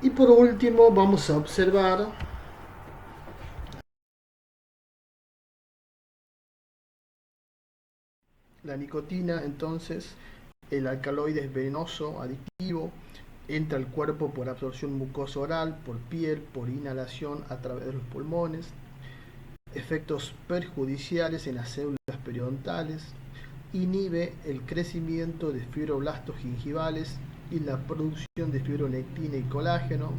Y por último vamos a observar la nicotina. Entonces, el alcaloide es venenoso, adictivo, entra al cuerpo por absorción mucosa oral, por piel, por inhalación a través de los pulmones, efectos perjudiciales en las células periodontales, inhibe el crecimiento de fibroblastos gingivales y la producción de fibronectina y colágeno,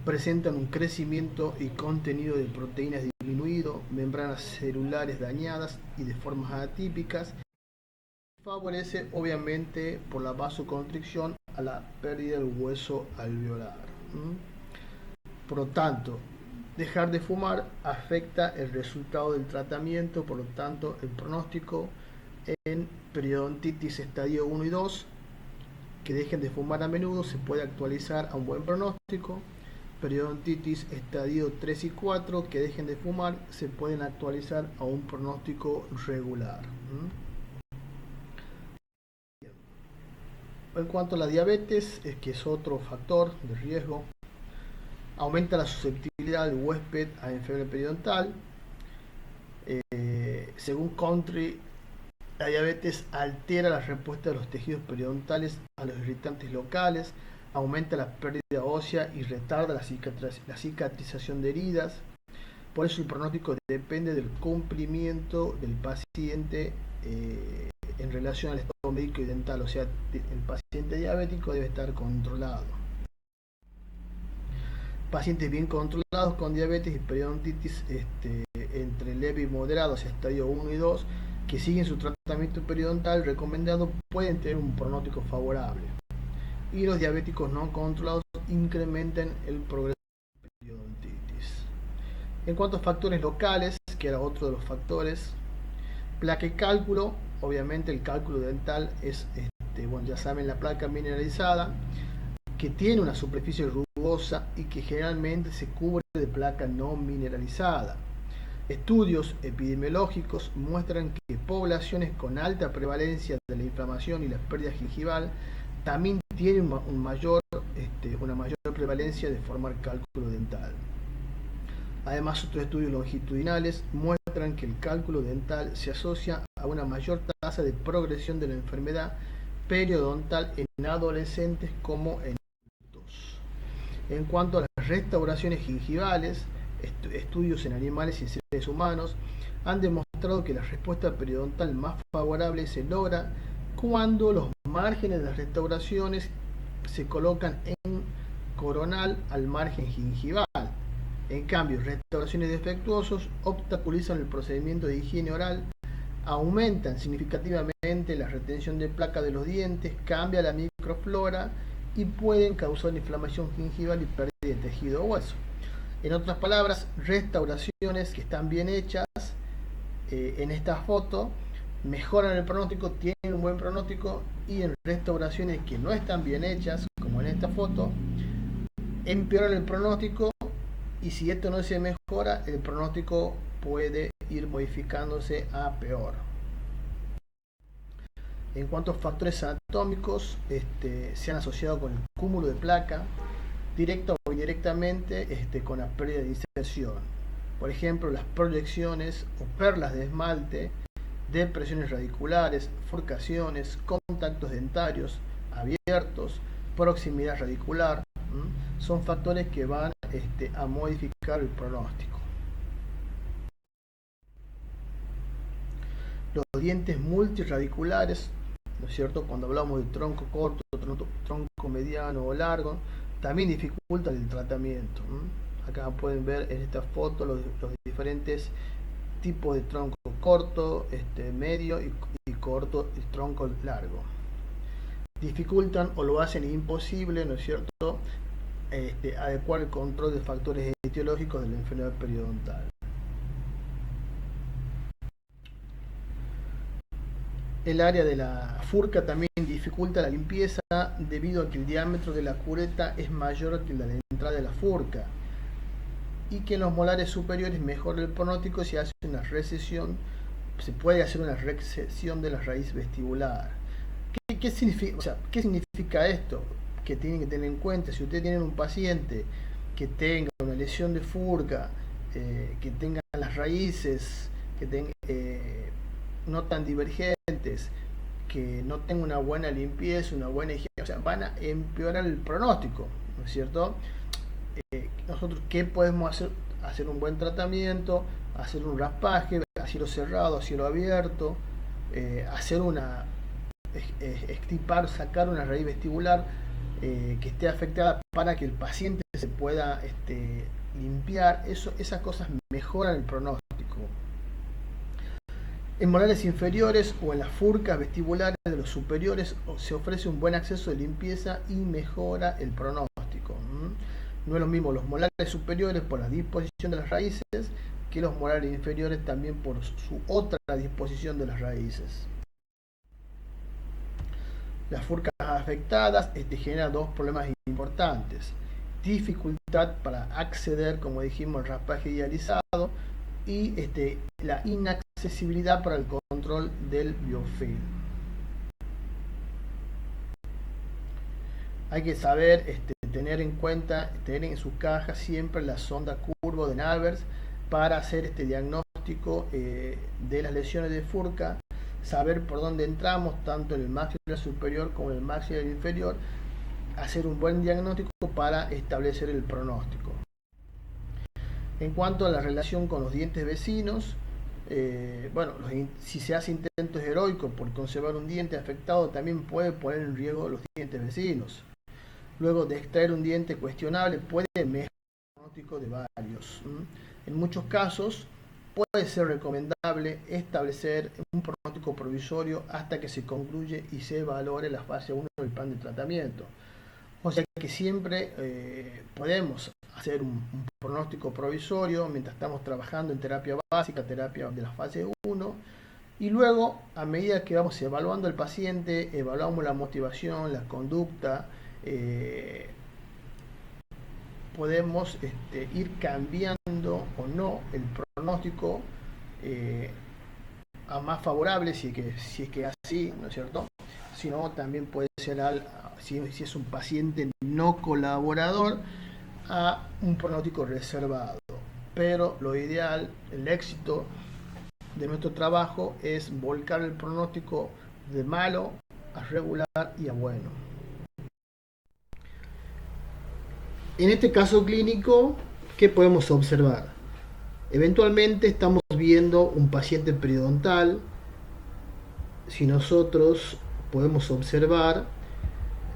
presentan un crecimiento y contenido de proteínas disminuido, membranas celulares dañadas y de formas atípicas. Favorece obviamente por la vasoconstricción a la pérdida del hueso alveolar. Por lo tanto, dejar de fumar afecta el resultado del tratamiento, por lo tanto el pronóstico en periodontitis estadio 1 y 2, que dejen de fumar a menudo, se puede actualizar a un buen pronóstico. Periodontitis estadio 3 y 4, que dejen de fumar, se pueden actualizar a un pronóstico regular. En cuanto a la diabetes, que es otro factor de riesgo, aumenta la susceptibilidad del huésped a enfermedad periodontal. Según Country, la diabetes altera la respuesta de los tejidos periodontales a los irritantes locales, aumenta la pérdida ósea y retarda la cicatrización de heridas. Por eso el pronóstico depende del cumplimiento del paciente en relación al estado médico y dental. O sea, el paciente diabético debe estar controlado. Pacientes bien controlados con diabetes y periodontitis entre leve y moderado, o sea, estadio 1 y 2, que siguen su tratamiento periodontal recomendado, pueden tener un pronóstico favorable. Y los diabéticos no controlados incrementan el progreso de periodontitis. En cuanto a factores locales, que era otro de los factores, placa y cálculo. Obviamente el cálculo dental es, ya saben, la placa mineralizada, que tiene una superficie rugosa y que generalmente se cubre de placa no mineralizada. Estudios epidemiológicos muestran que poblaciones con alta prevalencia de la inflamación y la pérdida gingival también tienen una mayor prevalencia de formar cálculo dental. Además, otros estudios longitudinales muestran que el cálculo dental se asocia a una mayor tasa de progresión de la enfermedad periodontal en adolescentes como en adultos. En cuanto a las restauraciones gingivales, estudios en animales y en seres humanos han demostrado que la respuesta periodontal más favorable se logra cuando los márgenes de las restauraciones se colocan en coronal al margen gingival. En cambio, restauraciones defectuosas obstaculizan el procedimiento de higiene oral, aumentan significativamente la retención de placa de los dientes, cambia la microflora y pueden causar inflamación gingival y pérdida de tejido hueso. En otras palabras, restauraciones que están bien hechas en esta foto mejoran el pronóstico, tienen un buen pronóstico, y en restauraciones que no están bien hechas, como en esta foto, empeoran el pronóstico, y si esto no se mejora, el pronóstico puede ir modificándose a peor. En cuanto a factores anatómicos, se han asociado con el cúmulo de placa, directa o indirectamente con la pérdida de inserción. Por ejemplo, las proyecciones o perlas de esmalte, depresiones radiculares, forcaciones, contactos dentarios abiertos, proximidad radicular, son factores que van a modificar el pronóstico. Los dientes multiradiculares, ¿no es cierto? Cuando hablamos de tronco corto, tronco mediano o largo, también dificultan el tratamiento. Acá pueden ver en esta foto los diferentes tipos de tronco corto, medio y corto, y tronco largo. Dificultan o lo hacen imposible, ¿no es cierto?, adecuar el control de factores etiológicos de la enfermedad periodontal. El área de la furca también dificulta la limpieza debido a que el diámetro de la cureta es mayor que el de la entrada de la furca, y que en los molares superiores mejora el pronóstico si hace una recesión, se puede hacer una recesión de la raíz vestibular. ¿Qué significa esto? que tienen que tener en cuenta. Si ustedes tienen un paciente que tenga una lesión de furca, que tenga las raíces que no tan divergentes, que no tenga una buena limpieza, una buena higiene, o sea, van a empeorar el pronóstico, ¿no es cierto? Nosotros, ¿qué podemos hacer? Hacer un buen tratamiento, hacer un raspaje a cielo cerrado, a cielo abierto, hacer una extirpar, sacar una raíz vestibular que esté afectada para que el paciente se pueda limpiar. Esas cosas mejoran el pronóstico. En molares inferiores o en las furcas vestibulares de los superiores se ofrece un buen acceso de limpieza y mejora el pronóstico. No es lo mismo los molares superiores por la disposición de las raíces que los molares inferiores también por su otra disposición de las raíces. Las furcas afectadas generan dos problemas importantes: dificultad para acceder, como dijimos, al raspaje idealizado, y la inaccesibilidad para el control del biofilm. Hay que saber tener en cuenta, tener en su caja siempre la sonda curvo de Navers para hacer este diagnóstico de las lesiones de furca, saber por dónde entramos, tanto en el maxilar superior como en el maxilar inferior, hacer un buen diagnóstico para establecer el pronóstico. En cuanto a la relación con los dientes vecinos, si se hace intentos heroicos por conservar un diente afectado, también puede poner en riesgo los dientes vecinos. Luego de extraer un diente cuestionable, puede mejorar el pronóstico de varios. En muchos casos, puede ser recomendable establecer un pronóstico provisorio hasta que se concluye y se valore la fase 1 del plan de tratamiento. O sea que siempre podemos hacer un pronóstico provisorio mientras estamos trabajando en terapia básica, terapia de la fase 1, y luego, a medida que vamos evaluando al paciente, evaluamos la motivación, la conducta, podemos ir cambiando o no el pronóstico a más favorable, si es que así, ¿no es cierto? Si no, también puede ser, si es un paciente no colaborador, a un pronóstico reservado. Pero lo ideal, el éxito de nuestro trabajo es volcar el pronóstico de malo a regular y a bueno. En este caso clínico, ¿qué podemos observar? Eventualmente estamos viendo un paciente periodontal. Si nosotros podemos observar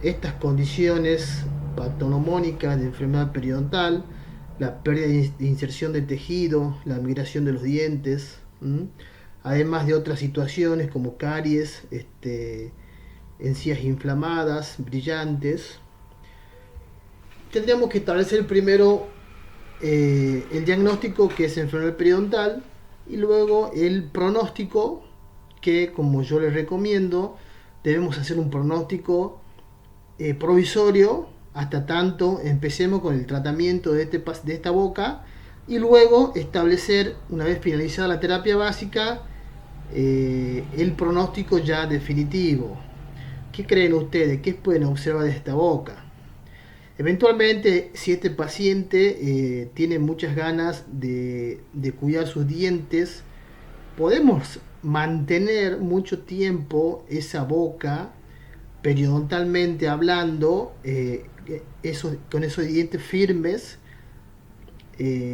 estas condiciones patognomónicas de enfermedad periodontal, la pérdida de inserción de tejido, la migración de los dientes, además de otras situaciones como caries, encías inflamadas, brillantes, tendríamos que establecer primero el diagnóstico, que es enfermedad periodontal, y luego el pronóstico, que, como yo les recomiendo, debemos hacer un pronóstico provisorio hasta tanto empecemos con el tratamiento de esta boca, y luego establecer, una vez finalizada la terapia básica, el pronóstico ya definitivo. ¿Qué creen ustedes? ¿Qué pueden observar de esta boca? Eventualmente, si este paciente tiene muchas ganas de cuidar sus dientes, podemos mantener mucho tiempo esa boca, periodontalmente hablando, con esos dientes firmes,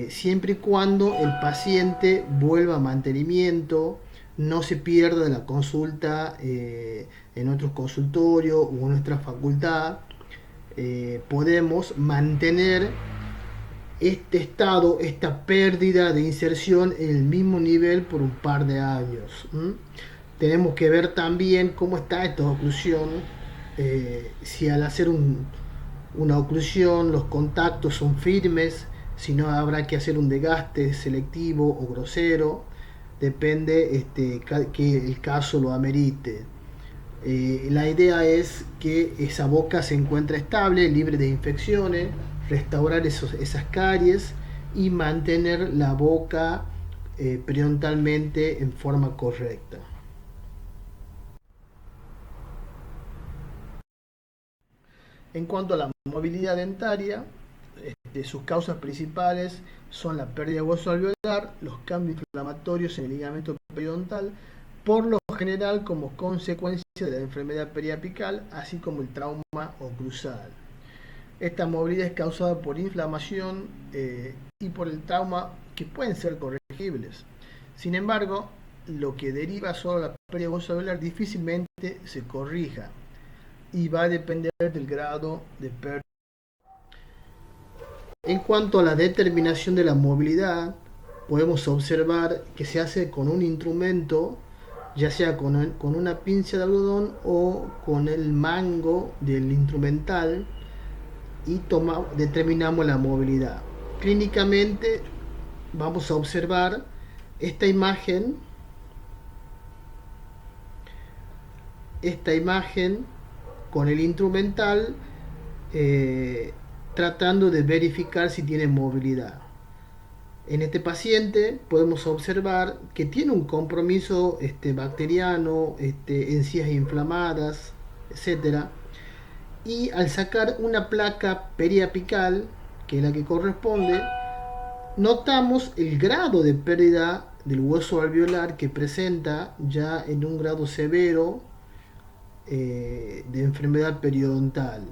siempre y cuando el paciente vuelva a mantenimiento, no se pierda la consulta en nuestro consultorio o en nuestra facultad. Podemos mantener este estado, esta pérdida de inserción en el mismo nivel por un par de años. Tenemos que ver también cómo está esta oclusión, si al hacer una oclusión los contactos son firmes, si no habrá que hacer un desgaste selectivo o grosero, depende que el caso lo amerite. La idea es que esa boca se encuentre estable, libre de infecciones, restaurar esas caries y mantener la boca periodontalmente en forma correcta. En cuanto a la movilidad dentaria, sus causas principales son la pérdida de hueso alveolar, los cambios inflamatorios en el ligamento periodontal, por lo general como consecuencia de la enfermedad periapical, así como el trauma oclusal. Esta movilidad es causada por inflamación y por el trauma, que pueden ser corregibles. Sin embargo, lo que deriva solo la pérdida de hueso alveolar difícilmente se corrija y va a depender del grado de pérdida. En cuanto a la determinación de la movilidad, podemos observar que se hace con un instrumento, ya sea con una pinza de algodón o con el mango del instrumental, y determinamos la movilidad. Clínicamente vamos a observar esta imagen con el instrumental, tratando de verificar si tiene movilidad. En este paciente podemos observar que tiene un compromiso bacteriano, encías inflamadas, etc. Y al sacar una placa periapical, que es la que corresponde, notamos el grado de pérdida del hueso alveolar que presenta ya en un grado severo de enfermedad periodontal.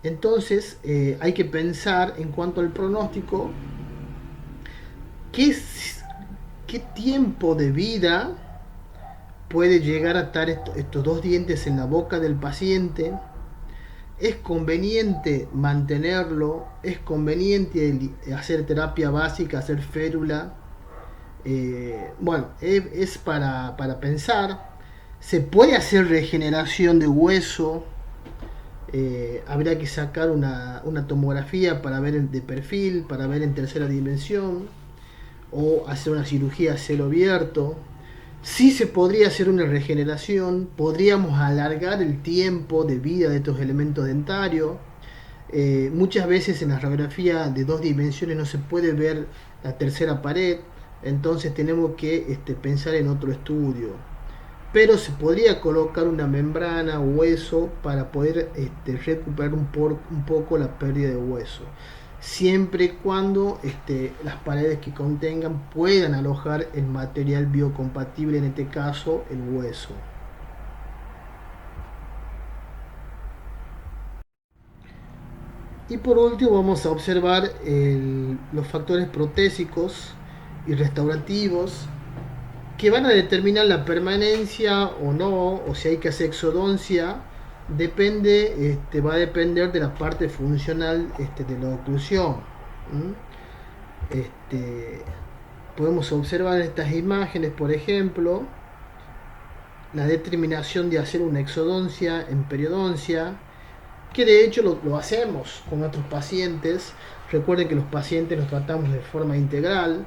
Entonces hay que pensar en cuanto al pronóstico, qué tiempo de vida puede llegar a estar estos dos dientes en la boca del paciente. ¿Es conveniente mantenerlo? ¿Es conveniente hacer terapia básica, hacer férula? Bueno, es para pensar. ¿Se puede hacer regeneración de hueso? Habría que sacar una tomografía para ver de perfil, para ver en tercera dimensión, o hacer una cirugía a cielo abierto. Sí se podría hacer una regeneración, podríamos alargar el tiempo de vida de estos elementos dentarios. Muchas veces en la radiografía de 2 dimensiones no se puede ver la tercera pared, entonces tenemos que pensar en otro estudio. Pero se podría colocar una membrana o hueso para poder recuperar un poco la pérdida de hueso, siempre y cuando las paredes que contengan puedan alojar el material biocompatible, en este caso el hueso. Y por último vamos a observar los factores protésicos y restaurativos que van a determinar la permanencia o no, o si hay que hacer exodoncia. Va a depender de la parte funcional de la oclusión. Podemos observar en estas imágenes, por ejemplo, la determinación de hacer una exodoncia en periodoncia, que de hecho lo hacemos con nuestros pacientes. Recuerden que los pacientes los tratamos de forma integral.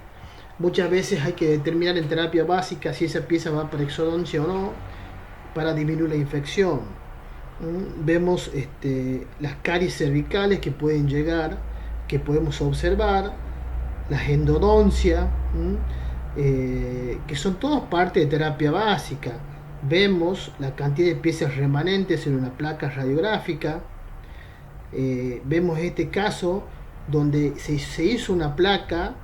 Muchas veces hay que determinar en terapia básica si esa pieza va para exodoncia o no, para disminuir la infección. Vemos las caries cervicales que pueden llegar, que podemos observar, las endodoncias, que son todas parte de terapia básica. Vemos la cantidad de piezas remanentes en una placa radiográfica. Vemos este caso donde se hizo una placa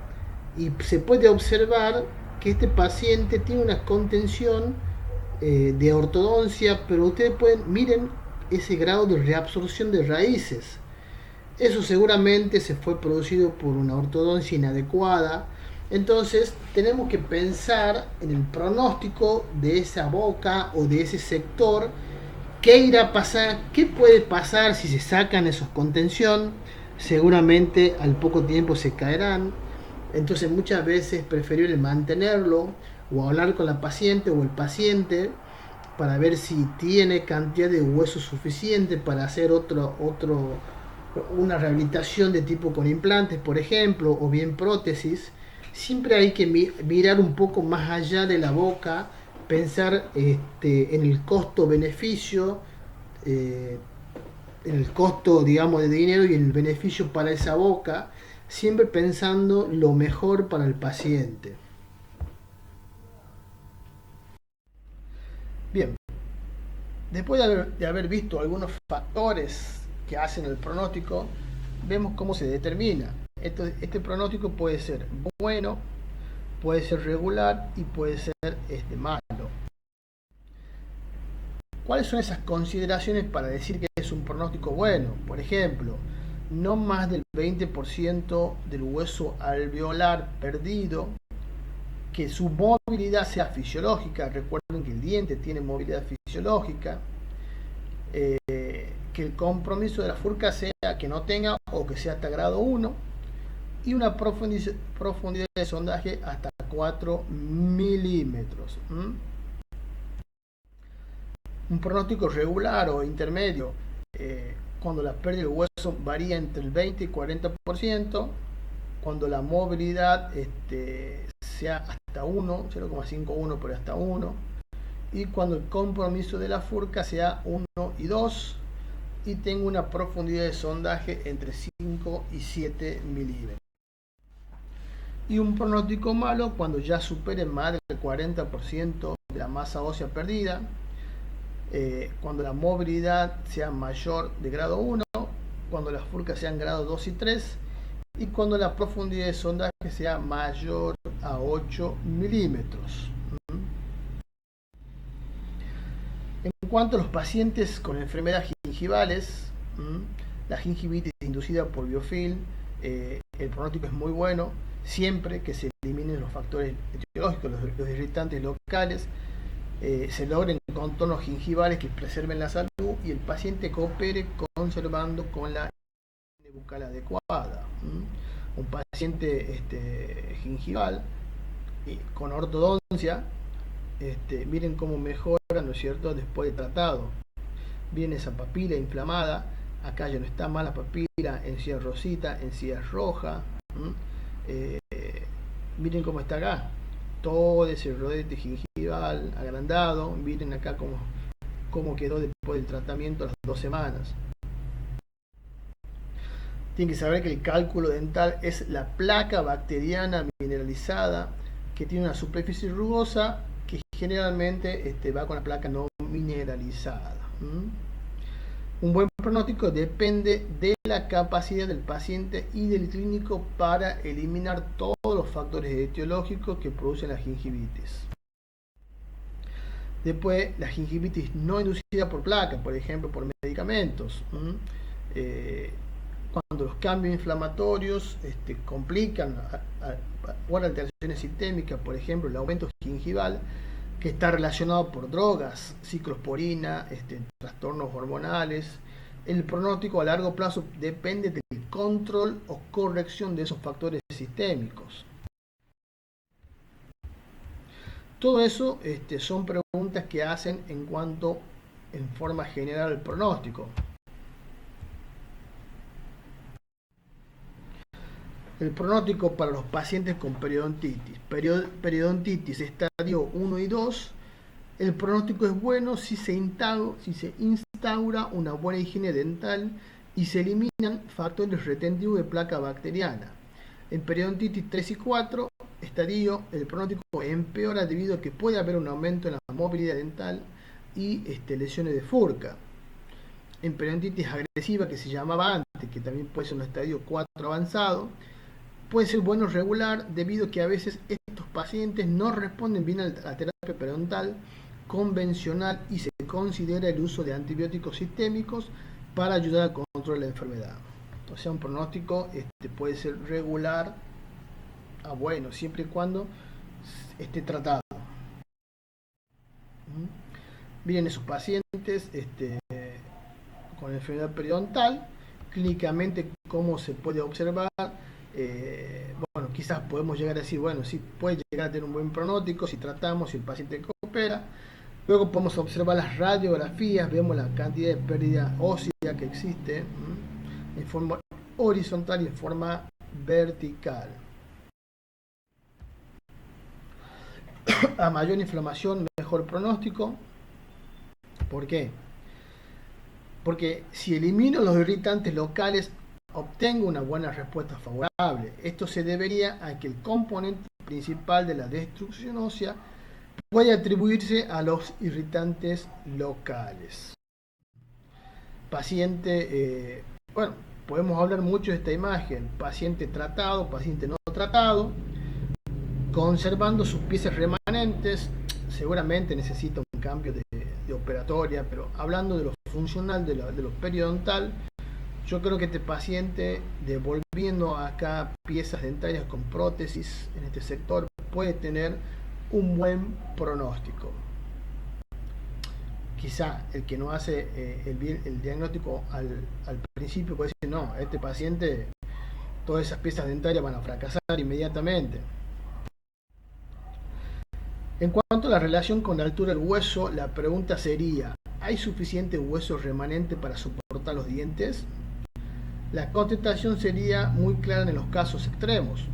y se puede observar que este paciente tiene una contención de ortodoncia, pero ustedes miren ese grado de reabsorción de raíces. Eso seguramente se fue producido por una ortodoncia inadecuada. Entonces tenemos que pensar en el pronóstico de esa boca o de ese sector. ¿Qué irá a pasar? ¿Qué puede pasar si se sacan esos contención? Seguramente al poco tiempo se caerán. Entonces muchas veces es preferible mantenerlo o hablar con la paciente o el paciente para ver si tiene cantidad de hueso suficiente para hacer una rehabilitación de tipo con implantes, por ejemplo, o bien prótesis. Siempre hay que mirar un poco más allá de la boca, pensar en el costo-beneficio, en el costo, digamos, de dinero y el beneficio para esa boca, siempre pensando lo mejor para el paciente. Bien, Después de haber visto algunos factores que hacen el pronóstico, vemos cómo se determina. Este pronóstico puede ser bueno, puede ser regular y puede ser malo. ¿Cuáles son esas consideraciones para decir que es un pronóstico bueno? Por ejemplo, no más del 20% del hueso alveolar perdido, que su movilidad sea fisiológica. Recuerden que el diente tiene movilidad fisiológica. Que el compromiso de la furca sea que no tenga o que sea hasta grado 1 y una profundidad de sondaje hasta 4 milímetros. Un pronóstico regular o intermedio, cuando la pérdida del hueso varía entre el 20 y 40%, cuando la movilidad sea hasta 1, 0,51 por hasta 1, y cuando el compromiso de la furca sea 1 y 2 y tenga una profundidad de sondaje entre 5 y 7 milímetros. Y un pronóstico malo cuando ya supere más del 40% de la masa ósea perdida, cuando la movilidad sea mayor de grado 1, cuando las furcas sean grado 2 y 3 y cuando la profundidad de sondaje sea mayor a 8 milímetros. En cuanto a los pacientes con enfermedades gingivales, la gingivitis inducida por biofilm, el pronóstico es muy bueno siempre que se eliminen los factores etiológicos, los irritantes locales, se logren contornos gingivales que preserven la salud y el paciente coopere conservando con la higiene bucal adecuada. Un paciente gingival con ortodoncia, miren cómo mejora, ¿no es cierto?, después de tratado. Miren esa papila inflamada, acá ya no está más la papila, encía rosita, encía roja. Miren cómo está acá, todo ese rodete gingival agrandado. Miren acá cómo quedó después del tratamiento a las 2 semanas. Tienen que saber que el cálculo dental es la placa bacteriana mineralizada que tiene una superficie rugosa que generalmente va con la placa no mineralizada. Un buen pronóstico depende de la capacidad del paciente y del clínico para eliminar todos los factores etiológicos que producen la gingivitis. Después, la gingivitis no inducida por placa, por ejemplo, por medicamentos. Cuando los cambios inflamatorios complican por alteraciones sistémicas, por ejemplo, el aumento gingival, que está relacionado por drogas, ciclosporina, trastornos hormonales. El pronóstico a largo plazo depende del control o corrección de esos factores sistémicos. Todo eso son preguntas que hacen en cuanto, en forma general, al pronóstico. El pronóstico para los pacientes con periodontitis. Periodontitis estadio 1 y 2. El pronóstico es bueno si se instaura una buena higiene dental y se eliminan factores retentivos de placa bacteriana. En periodontitis 3 y 4 estadio, el pronóstico empeora debido a que puede haber un aumento en la movilidad dental y lesiones de furca. En periodontitis agresiva, que se llamaba antes, que también puede ser un estadio 4 avanzado, puede ser bueno o regular debido a que a veces estos pacientes no responden bien a la terapia periodontal convencional y se considera el uso de antibióticos sistémicos para ayudar al control de la enfermedad. O sea, un pronóstico puede ser regular a bueno, siempre y cuando esté tratado. Miren esos pacientes con enfermedad periodontal, clínicamente cómo se puede observar. Bueno, quizás podemos llegar a decir, bueno, sí puede llegar a tener un buen pronóstico si tratamos, si el paciente coopera. Luego podemos observar las radiografías, vemos la cantidad de pérdida ósea que existe en forma horizontal y en forma vertical. A mayor inflamación, mejor pronóstico. ¿Por qué? Porque si elimino los irritantes locales, obtengo una buena respuesta favorable. Esto se debería a que el componente principal de la destrucción ósea puede atribuirse a los irritantes locales. Paciente, bueno, podemos hablar mucho de esta imagen, paciente tratado, paciente no tratado, conservando sus piezas remanentes, seguramente necesita un cambio de operatoria, pero hablando de lo funcional, de lo periodontal, yo creo que este paciente, devolviendo acá piezas dentarias con prótesis en este sector, puede tener un buen pronóstico. Quizá el que no hace el diagnóstico al principio puede decir, no, este paciente, todas esas piezas dentarias van a fracasar inmediatamente. En cuanto a la relación con la altura del hueso, la pregunta sería, ¿hay suficiente hueso remanente para soportar los dientes? La contestación sería muy clara en los casos extremos.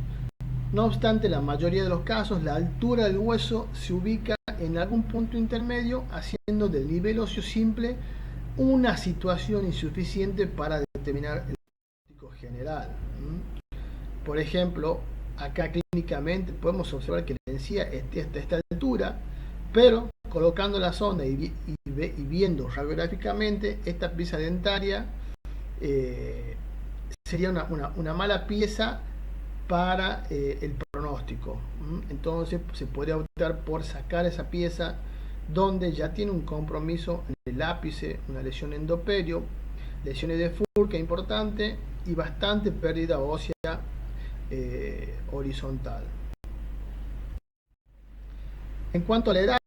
No obstante, en la mayoría de los casos, la altura del hueso se ubica en algún punto intermedio, haciendo del nivel óseo simple una situación insuficiente para determinar el diagnóstico general. Por ejemplo, acá clínicamente podemos observar que la encía está a esta altura, pero colocando la sonda y viendo radiográficamente, esta pieza dentaria sería una mala pieza para el pronóstico. Entonces se podría optar por sacar esa pieza donde ya tiene un compromiso en el ápice, una lesión endoperio, lesiones de Furca importante y bastante pérdida ósea horizontal. En cuanto a la edad,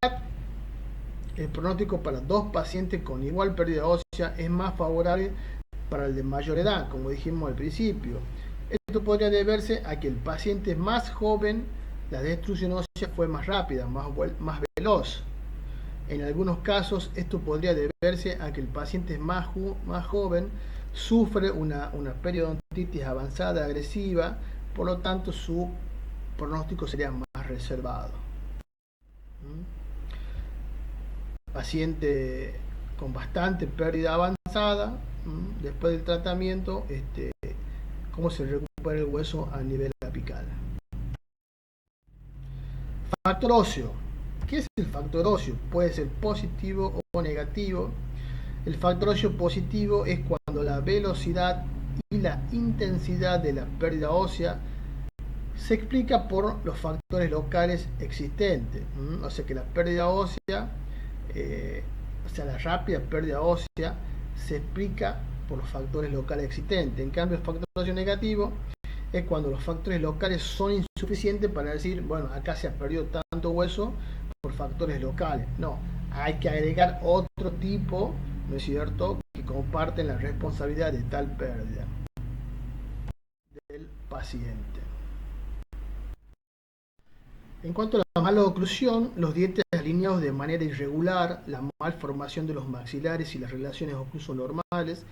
el pronóstico para dos pacientes con igual pérdida ósea es más favorable para el de mayor edad, como dijimos al principio. Esto podría deberse a que el paciente más joven, la destrucción ósea fue más rápida, más veloz. En algunos casos, esto podría deberse a que el paciente más joven sufre una periodontitis avanzada agresiva, por lo tanto su pronóstico sería más reservado. Paciente con bastante pérdida avanzada, después del tratamiento, cómo se recupera el hueso a nivel apical. Factor óseo. ¿Qué es el factor óseo? Puede ser positivo o negativo. El factor óseo positivo es cuando la velocidad y la intensidad de la pérdida ósea se explica por los factores locales existentes. O sea que la pérdida ósea, la rápida pérdida ósea, se explica por los factores locales existentes. En cambio, el factor óseo negativo es cuando los factores locales son insuficientes para decir, bueno, acá se ha perdido tanto hueso por factores locales. No, hay que agregar otro tipo, ¿no es cierto?, que comparten la responsabilidad de tal pérdida del paciente. En cuanto a la maloclusión, los dientes alineados de manera irregular, la malformación de los maxilares y las relaciones ocluso-normales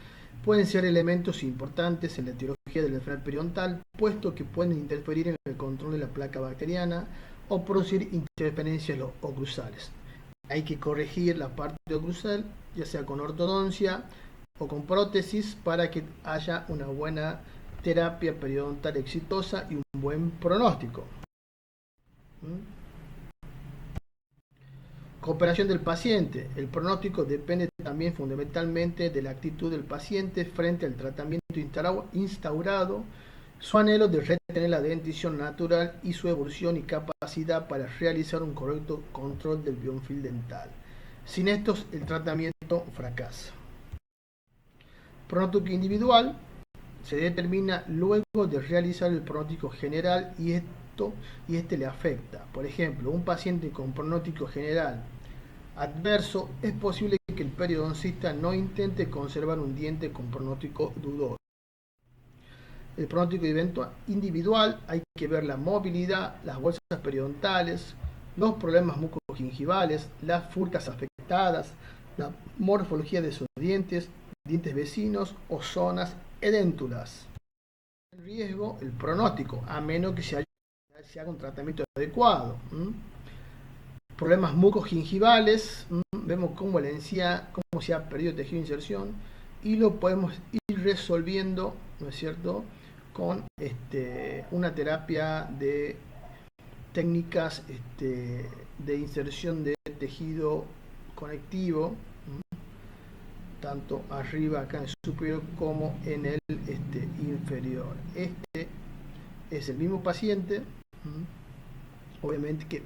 pueden ser elementos importantes en la etiología de la enfermedad periodontal, puesto que pueden interferir en el control de la placa bacteriana o producir interferencias oclusales. Hay que corregir la parte oclusal, ya sea con ortodoncia o con prótesis, para que haya una buena terapia periodontal exitosa y un buen pronóstico. Cooperación del paciente. El pronóstico depende también fundamentalmente de la actitud del paciente frente al tratamiento instaurado, su anhelo de retener la dentición natural y su evolución y capacidad para realizar un correcto control del biofilm dental. Sin estos, el tratamiento fracasa. Pronóstico individual se determina luego de realizar el pronóstico general y este le afecta. Por ejemplo, un paciente con pronóstico general adverso, es posible que el periodoncista no intente conservar un diente con pronóstico dudoso. El pronóstico individual, hay que ver la movilidad, las bolsas periodontales, los problemas mucogingivales, las furcas afectadas, la morfología de sus dientes vecinos o zonas edéntulas. El riesgo, el pronóstico, a menos que se haga un tratamiento adecuado. Problemas mucogingivales, vemos cómo se ha perdido el tejido de inserción y lo podemos ir resolviendo, ¿no es cierto?, con una terapia de técnicas de inserción de tejido conectivo, tanto arriba acá en el superior como en el inferior. Este es el mismo paciente, obviamente que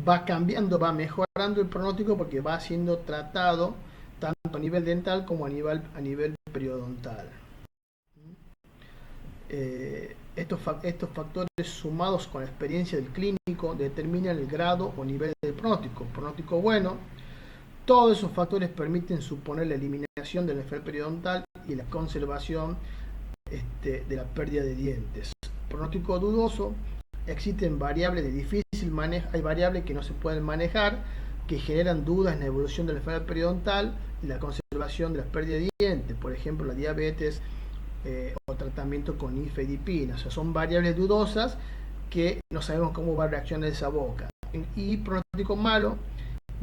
va cambiando, va mejorando el pronóstico porque va siendo tratado tanto a nivel dental como a nivel periodontal. Estos factores sumados con la experiencia del clínico determinan el grado o nivel del pronóstico. Pronóstico bueno, todos esos factores permiten suponer la eliminación de la enfermedad periodontal y la conservación de la pérdida de dientes. Pronóstico dudoso, existen variables de difícil manejo, hay variables que no se pueden manejar, que generan dudas en la evolución de la enfermedad periodontal y la conservación de las pérdidas de dientes, por ejemplo la diabetes o tratamiento con nifedipina. O sea, son variables dudosas que no sabemos cómo va a reaccionar esa boca. Y pronóstico malo,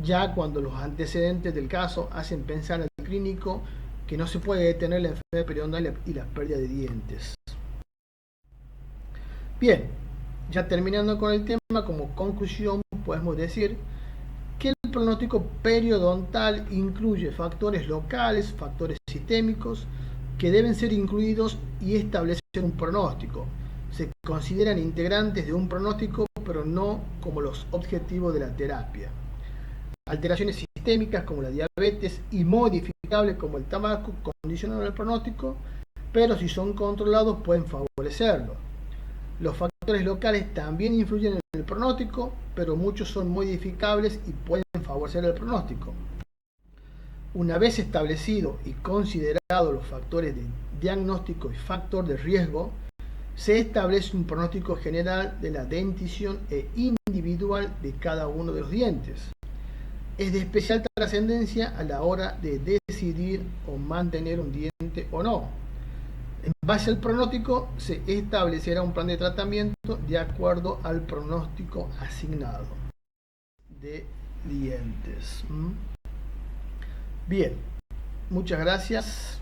ya cuando los antecedentes del caso hacen pensar al clínico que no se puede detener la enfermedad periodontal y las pérdidas de dientes. Bien, ya terminando con el tema, como conclusión podemos decir que el pronóstico periodontal incluye factores locales, factores sistémicos, que deben ser incluidos y establecer un pronóstico. Se consideran integrantes de un pronóstico, pero no como los objetivos de la terapia. Alteraciones sistémicas como la diabetes y modificables como el tabaco condicionan el pronóstico, pero si son controlados pueden favorecerlo. Los factores locales también influyen en el pronóstico, pero muchos son modificables y pueden favorecer el pronóstico. Una vez establecido y considerados los factores de diagnóstico y factor de riesgo, se establece un pronóstico general de la dentición e individual de cada uno de los dientes. Es de especial trascendencia a la hora de decidir o mantener un diente o no. En base al pronóstico se establecerá un plan de tratamiento de acuerdo al pronóstico asignado de dientes. Bien, muchas gracias.